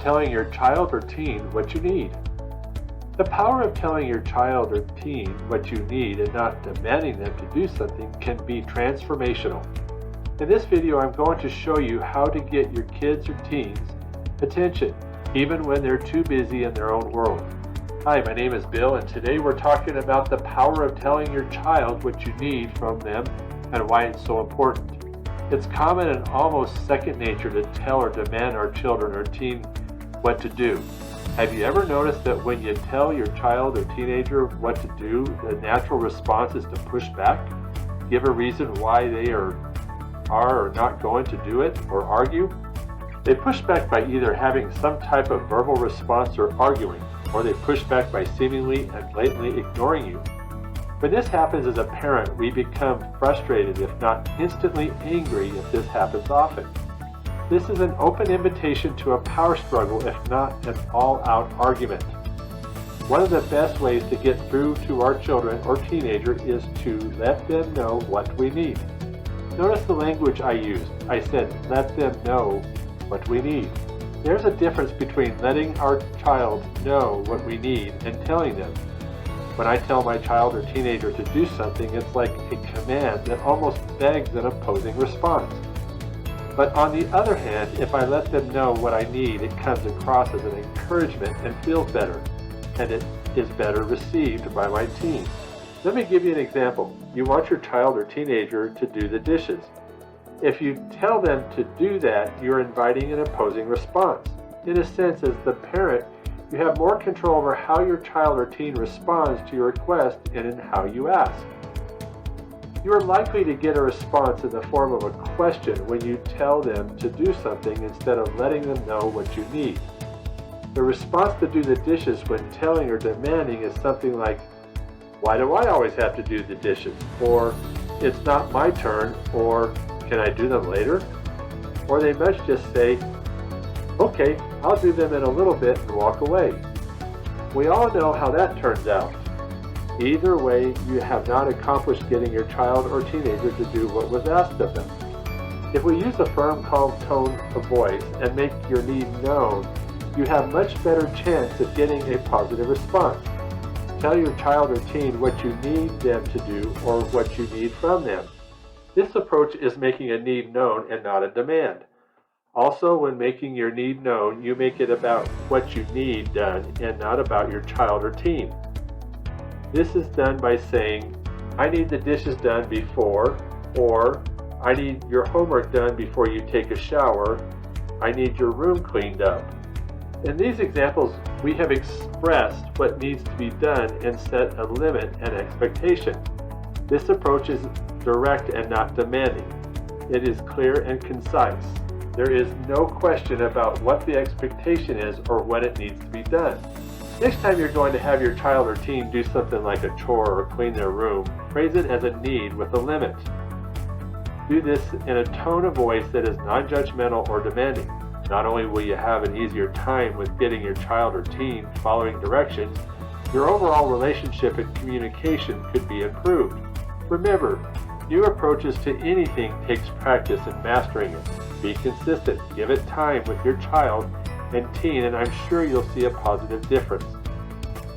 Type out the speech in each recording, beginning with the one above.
telling your child or teen what you need. The power of telling your child or teen what you need and not demanding them to do something can be transformational. In this video, I'm going to show you how to get your kids or teens' attention, even when they're too busy in their own world. Hi, my name is Bill, and today we're talking about the power of telling your child what you need from them and why it's so important. It's common and almost second nature to tell or demand our children or teen what to do. Have you ever noticed that when you tell your child or teenager what to do, the natural response is to push back, give a reason why they are or not going to do it, or argue? They push back by either having some type of verbal response or arguing, or they push back by seemingly and blatantly ignoring you. When this happens as a parent, we become frustrated, if not instantly angry, if this happens often. This is an open invitation to a power struggle, if not an all-out argument. One of the best ways to get through to our children or teenager is to let them know what we need. Notice the language I used. I said, let them know what we need. There's a difference between letting our child know what we need and telling them. When I tell my child or teenager to do something, it's like a command that almost begs an opposing response. But on the other hand, if I let them know what I need, it comes across as an encouragement and feels better, and it is better received by my teen. Let me give you an example. You want your child or teenager to do the dishes. If you tell them to do that, you're inviting an opposing response. In a sense, as the parent, you have more control over how your child or teen responds to your request and in how you ask. You are likely to get a response in the form of a question when you tell them to do something instead of letting them know what you need. The response to do the dishes when telling or demanding is something like, "Why do I always have to do the dishes?" Or, "It's not my turn," or, "Can I do them later?" Or they must just say, "Okay, I'll do them in a little bit," and walk away. We all know how that turns out. Either way, you have not accomplished getting your child or teenager to do what was asked of them. If we use a firm, calm tone of voice and make your need known, you have much better chance of getting a positive response. Tell your child or teen what you need them to do or what you need from them. This approach is making a need known and not a demand. Also, when making your need known, you make it about what you need done and not about your child or teen. This is done by saying, "I need the dishes done before," or "I need your homework done before you take a shower," "I need your room cleaned up." In these examples, we have expressed what needs to be done and set a limit and expectation. This approach is direct and not demanding. It is clear and concise. There is no question about what the expectation is or when it needs to be done. Next time you're going to have your child or teen do something like a chore or clean their room, phrase it as a need with a limit. Do this in a tone of voice that is non-judgmental or demanding. Not only will you have an easier time with getting your child or teen following directions, your overall relationship and communication could be improved. Remember, new approaches to anything takes practice in mastering it. Be consistent, give it time with your child and teen, and I'm sure you'll see a positive difference.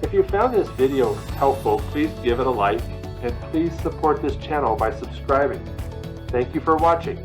If you found this video helpful, please give it a like, and please support this channel by subscribing. Thank you for watching.